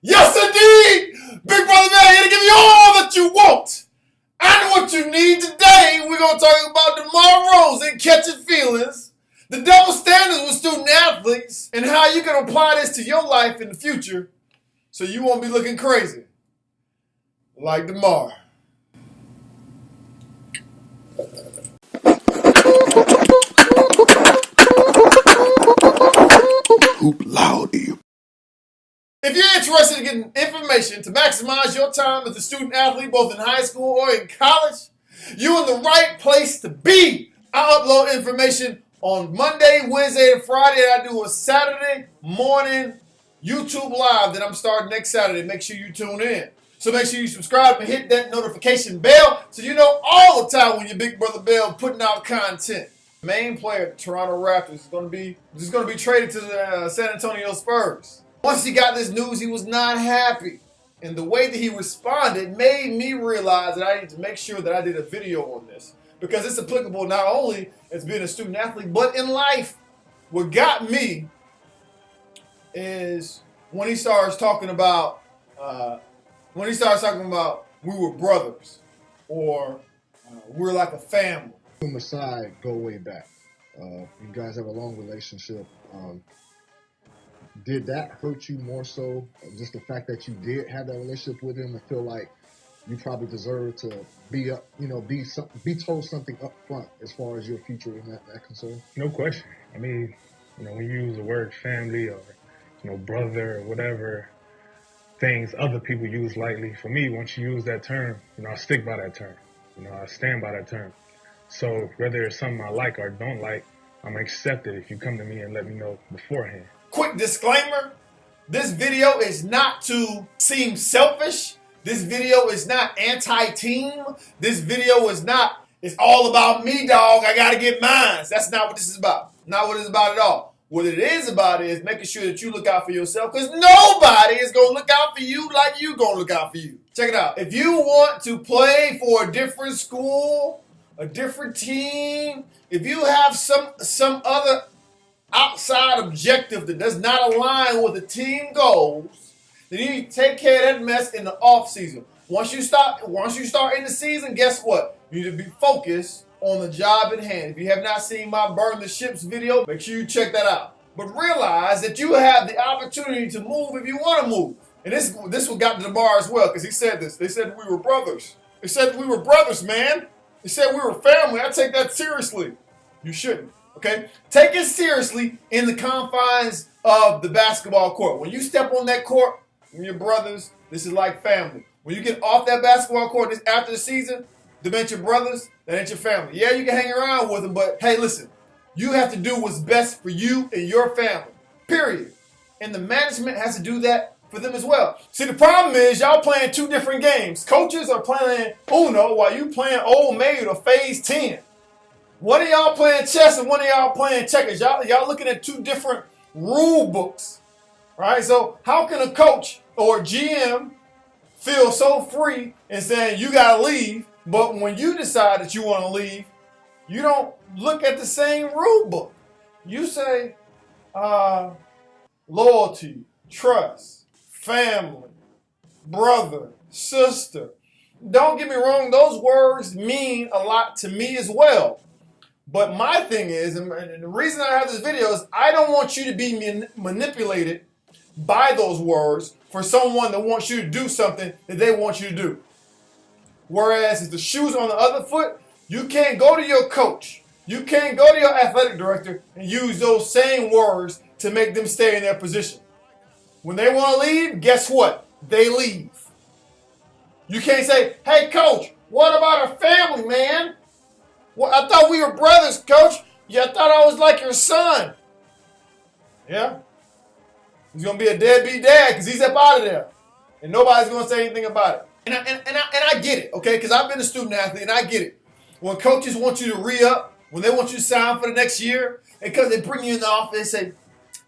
Yes, indeed! Big Brother Man here to give you all that you want and what you need today. We're going to talk about Demar Derozan catching feelings, the double standards with student athletes, and how you can apply this to your life in the future so you won't be looking crazy like Demar. Hoop loud. If you're interested in getting information to maximize your time as a student athlete, both in high school or in college, you're in the right place to be. I upload information on Monday, Wednesday, and Friday. I do a Saturday morning YouTube live that I'm starting next Saturday. Make sure you tune in. So make sure you subscribe and hit that notification bell so you know all the time when your Big Brother Bell putting out content. The main player of the Toronto Raptors is going to be traded to the San Antonio Spurs. Once he got this news, he was not happy. And the way that he responded made me realize that I need to make sure that I did a video on this. Because it's applicable not only as being a student athlete, but in life. What got me is when he starts talking about we were brothers or we're like a family. From the side, go way back. You guys have a long relationship. Did that hurt you more so? Just the fact that you did have that relationship with him and feel like you probably deserve to be told something up front as far as your future in that concern? No question. I mean, when you use the word family or, brother or whatever things other people use lightly, for me, once you use that term, I stick by that term. I stand by that term. So whether it's something I like or don't like, I'm accepted if you come to me and let me know beforehand. Quick disclaimer, this video is not to seem selfish. This video is not anti-team. This video is not, it's all about me, dog. I got to get mine. That's not what this is about. Not what it's about at all. What it is about is making sure that you look out for yourself because nobody is going to look out for you like you going to look out for you. Check it out. If you want to play for a different school, a different team, if you have some other outside objective that does not align with the team goals, then you need to take care of that mess in the off season. Once you start in the season, guess what? You need to be focused on the job at hand. If you have not seen my Burn the Ships video, make sure you check that out. But realize that you have the opportunity to move if you want to move. And this what got to Demar as well, because he said this. They said we were brothers. They said we were brothers, man. They said we were family. I take that seriously. You shouldn't. Okay? Take it seriously in the confines of the basketball court. When you step on that court, when you're brothers, this is like family. When you get off that basketball court after the season, them ain't your brothers, that ain't your family. Yeah, you can hang around with them, but hey, listen, you have to do what's best for you and your family, period. And the management has to do that for them as well. See, the problem is y'all playing two different games. Coaches are playing Uno while you playing Old Maid or Phase 10. One of y'all playing chess and one of y'all playing checkers. Y'all looking at two different rule books, right? So how can a coach or GM feel so free in saying you got to leave, but when you decide that you want to leave, you don't look at the same rule book. You say loyalty, trust, family, brother, sister. Don't get me wrong, those words mean a lot to me as well. But my thing is, and the reason I have this video is I don't want you to be manipulated by those words for someone that wants you to do something that they want you to do. Whereas if the shoe's on the other foot, you can't go to your coach. You can't go to your athletic director and use those same words to make them stay in their position. When they want to leave, guess what? They leave. You can't say, hey, coach, what about our family, man? Well, I thought we were brothers, coach. Yeah, I thought I was like your son. Yeah? He's going to be a deadbeat dad because he's up out of there. And nobody's going to say anything about it. And I get it, okay? Because I've been a student athlete and I get it. When coaches want you to re-up, when they want you to sign for the next year, and because they bring you in the office and say,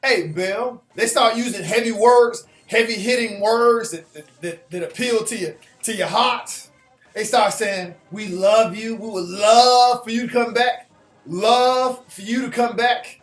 hey, Bill, they start using heavy words, heavy-hitting words that appeal to your heart. They start saying, we love you. We would love for you to come back. Love for you to come back.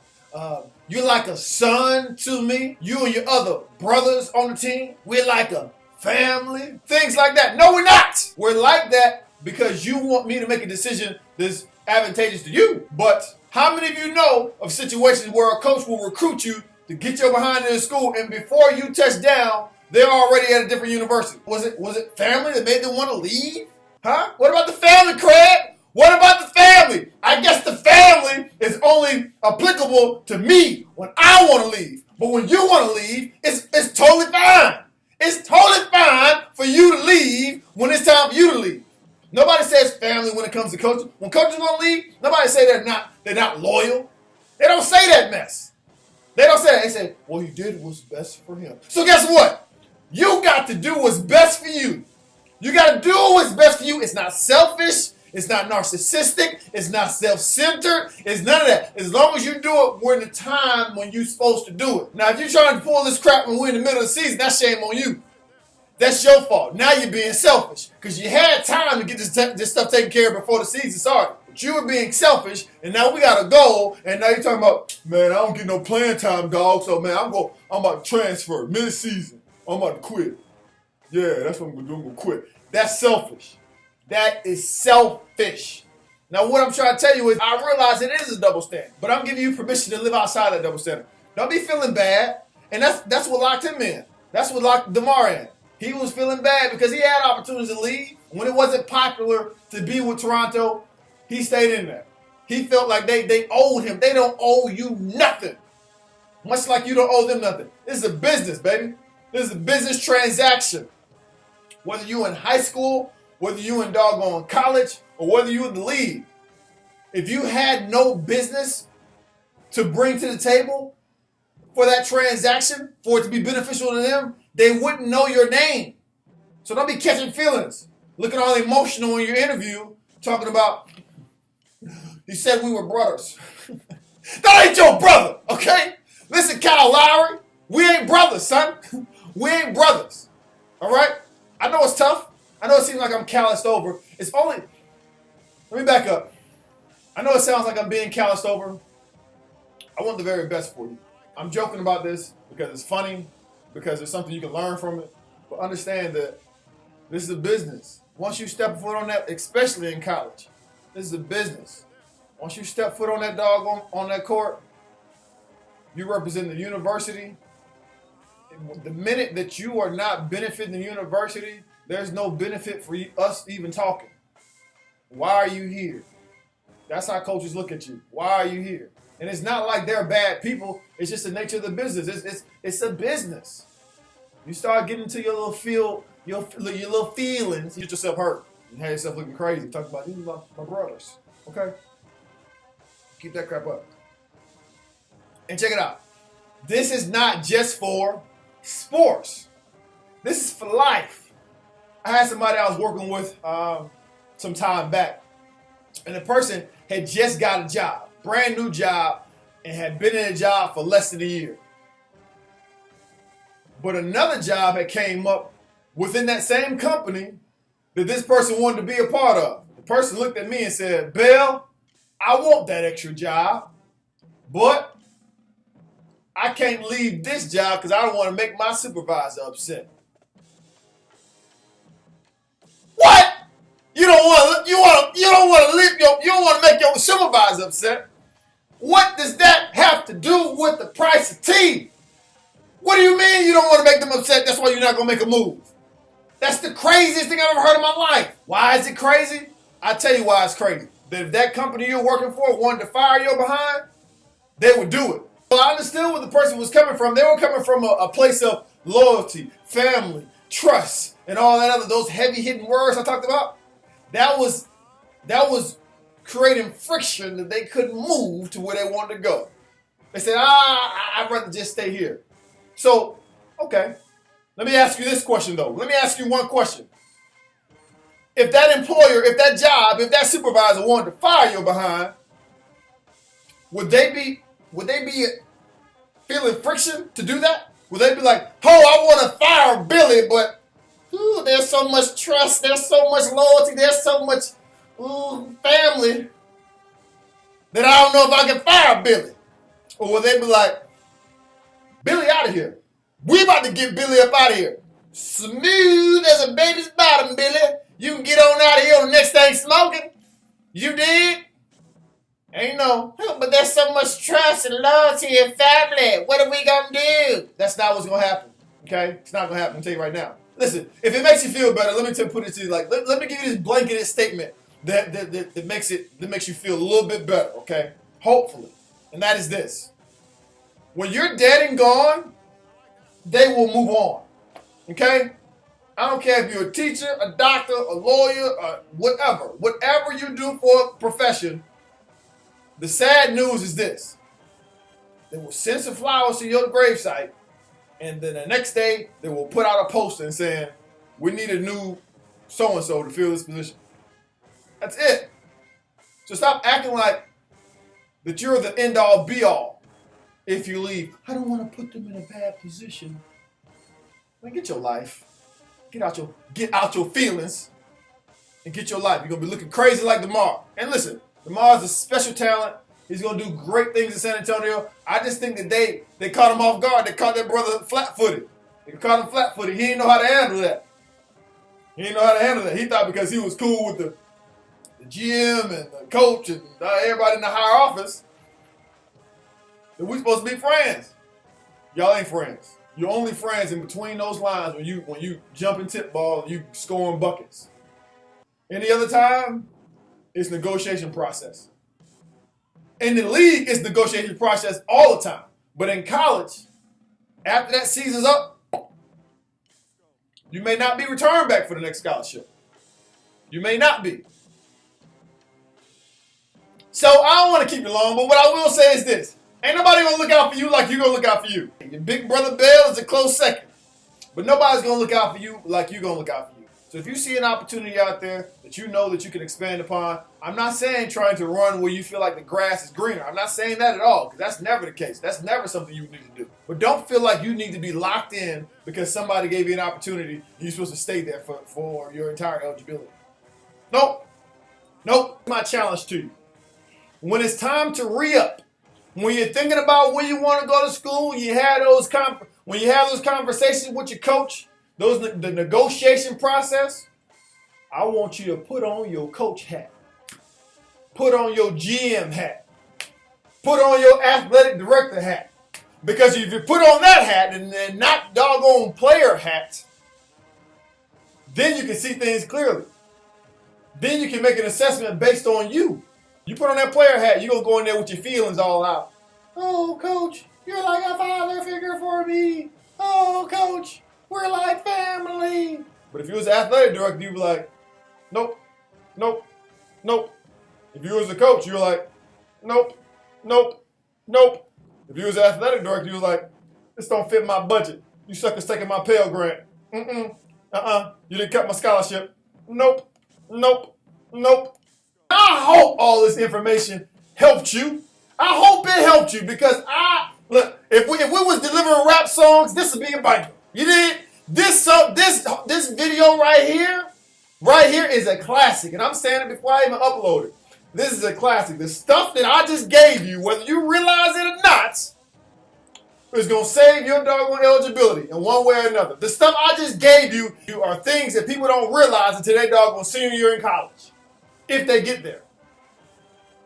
You're like a son to me. You and your other brothers on the team, we're like a family. Things like that. No, we're not. We're like that because you want me to make a decision that's advantageous to you. But how many of you know of situations where a coach will recruit you to get your behind in the school, and before you touch down, they're already at a different university? Was it family that made them want to leave? Huh? What about the family, Craig? What about the family? I guess the family is only applicable to me when I want to leave. But when you want to leave, it's totally fine. It's totally fine for you to leave when it's time for you to leave. Nobody says family when it comes to coaches. When coaches want to leave, nobody say they're not loyal. They don't say that mess. They don't say that. They say, well, he did what's best for him. So guess what? You got to do what's best for you. You got to do what's best for you. It's not selfish. It's not narcissistic. It's not self-centered. It's none of that. As long as you do it, we're in the time when you're supposed to do it. Now, if you're trying to pull this crap when we're in the middle of the season, that's shame on you. That's your fault. Now you're being selfish because you had time to get this stuff taken care of before the season started. But you were being selfish, and now we got a goal, and now you're talking about, man, I don't get no playing time, dog. So, man, I'm about to transfer mid-season. I'm about to quit. Yeah, that's what I'm going to do. I'm going to quit. That's selfish. That is selfish. Now, what I'm trying to tell you is I realize it is a double standard, but I'm giving you permission to live outside that double standard. Don't be feeling bad, and that's what locked him in. That's what locked Demar in. He was feeling bad because he had opportunities to leave. When it wasn't popular to be with Toronto, he stayed in there. He felt like they owed him. They don't owe you nothing. Much like you don't owe them nothing. This is a business, baby. This is a business transaction. Whether you in high school, whether you in doggone college, or whether you in the league. If you had no business to bring to the table for that transaction, for it to be beneficial to them, they wouldn't know your name. So don't be catching feelings, looking all emotional in your interview, talking about, he said we were brothers. That ain't your brother, okay? Listen, Kyle Lowry, we ain't brothers, son. We ain't brothers, all right? I know it's tough. I know it seems like I'm calloused over. Let me back up. I know it sounds like I'm being calloused over. I want the very best for you. I'm joking about this because it's funny, because there's something you can learn from it. But understand that this is a business. Once you step foot on that, especially in college, this is a business. Once you step foot on that dog on that court, you represent the university. The minute that you are not benefiting the university, there's no benefit for us even talking. Why are you here? That's how coaches look at you. Why are you here? And it's not like they're bad people. It's just the nature of the business. It's a business. You start getting into your little feelings, you get yourself hurt. You have yourself looking crazy. Talk about these are my brothers. Okay? Keep that crap up. And check it out. This is not just for sports. This is for life. I had somebody I was working with some time back, and the person had just got a job, brand new job, and had been in a job for less than a year. But another job had came up within that same company that this person wanted to be a part of. The person looked at me and said, Bill, I want that extra job, but I can't leave this job because I don't want to make my supervisor upset. What? You don't want to make your supervisor upset. What does that have to do with the price of tea? What do you mean you don't want to make them upset? That's why you're not going to make a move. That's the craziest thing I've ever heard in my life. Why is it crazy? I'll tell you why it's crazy. That if that company you're working for wanted to fire your behind, they would do it. Well, I understood where the person was coming from. They were coming from a place of loyalty, family, trust, and all that other, those heavy-hitting words I talked about. That was creating friction that they couldn't move to where they wanted to go. They said, I'd rather just stay here. So, okay. Let me ask you this question, though. Let me ask you one question. If that employer, if that job, if that supervisor wanted to fire you behind, would they be feeling friction to do that? Would they be like, oh, I want to fire Billy, but there's so much trust, there's so much loyalty, there's so much family that I don't know if I can fire Billy? Or would they be like, Billy out of here. We about to get Billy up out of here. Smooth as a baby's bottom, Billy. You can get on out of here on the next thing smoking. You did? Ain't no, but there's so much trust and loyalty and family. What are we going to do? That's not what's going to happen, okay? It's not going to happen. I'll tell you right now. Listen, if it makes you feel better, let me put it to you like, let me give you this blanketed statement that makes you feel a little bit better, okay? Hopefully. And that is this. When you're dead and gone, they will move on, okay? I don't care if you're a teacher, a doctor, a lawyer, whatever. Whatever you do for a profession, the sad news is this. They will send some flowers to your gravesite, and then the next day, they will put out a poster and saying, we need a new so-and-so to fill this position. That's it. So stop acting like that you're the end-all, be-all if you leave. I don't want to put them in a bad position. Man, get your life. Get out your feelings and get your life. You're going to be looking crazy like Demar. And listen, Demar's a special talent. He's going to do great things in San Antonio. I just think that they caught him off guard. They caught their brother flat-footed. They caught him flat-footed. He didn't know how to handle that. He thought because he was cool with the GM and the coach and everybody in the higher office that we supposed to be friends. Y'all ain't friends. You're only friends in between those lines when you jumping tip ball and you scoring buckets. Any other time, it's negotiation process. In the league, it's negotiation process all the time. But in college, after that season's up, you may not be returned back for the next scholarship. You may not be. So I don't want to keep you long, but what I will say is this. Ain't nobody going to look out for you like you're going to look out for you. Your big brother Bell is a close second. But nobody's going to look out for you like you're going to look out for you. So if you see an opportunity out there that you know that you can expand upon, I'm not saying trying to run where you feel like the grass is greener. I'm not saying that at all, because that's never the case. That's never something you need to do. But don't feel like you need to be locked in because somebody gave you an opportunity and you're supposed to stay there for your entire eligibility. Nope. My challenge to you. When it's time to re-up, when you're thinking about where you want to go to school, when you have those conversations with your coach, the negotiation process, I want you to put on your coach hat. Put on your GM hat. Put on your athletic director hat. Because if you put on that hat and then not doggone player hat, then you can see things clearly. Then you can make an assessment based on you. You put on that player hat, you're going to go in there with your feelings all out. Oh, coach, you're like a father figure for me. Oh, coach, we're like family. But if you was an athletic director, you'd be like, nope. If you was a coach, you were like, nope. If you was an athletic director, you was like, this don't fit my budget. You suckers taking my Pell Grant. You didn't cut my scholarship. Nope. I hope all this information helped you. I hope it helped you because if we was delivering rap songs, this would be a banger. You did this video right here is a classic, and I'm saying it before I even upload it. This is a classic. The stuff that I just gave you, whether you realize it or not, is gonna save your doggone eligibility in one way or another. The stuff I just gave you are things that people don't realize until they doggone senior year in college, if they get there.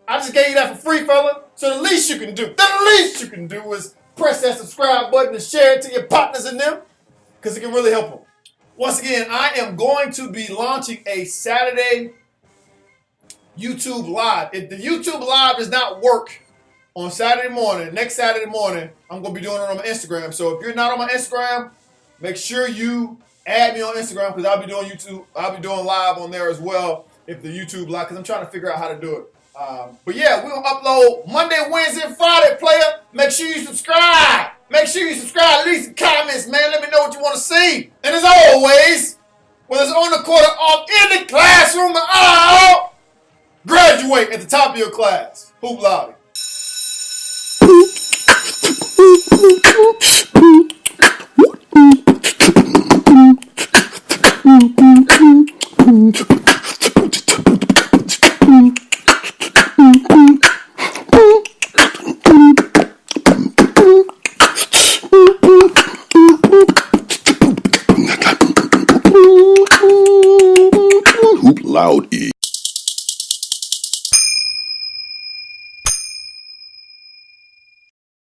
I just gave you that for free, fella. So the least you can do is press that subscribe button and share it to your partners in them, because it can really help them. Once again, I am going to be launching a Saturday YouTube Live. If the YouTube Live does not work on Saturday morning, next Saturday morning, I'm going to be doing it on my Instagram. So if you're not on my Instagram, make sure you add me on Instagram, because I'll be doing YouTube. I'll be doing live on there as well if the YouTube Live, because I'm trying to figure out how to do it. But yeah, we'll upload Monday, Wednesday, and Friday, player. Make sure you subscribe. Leave some comments, man. Let me know what you want to see. And as always, whether it's on the court or off, in the classroom or out, graduate at the top of your class. Hoop lobby. allowed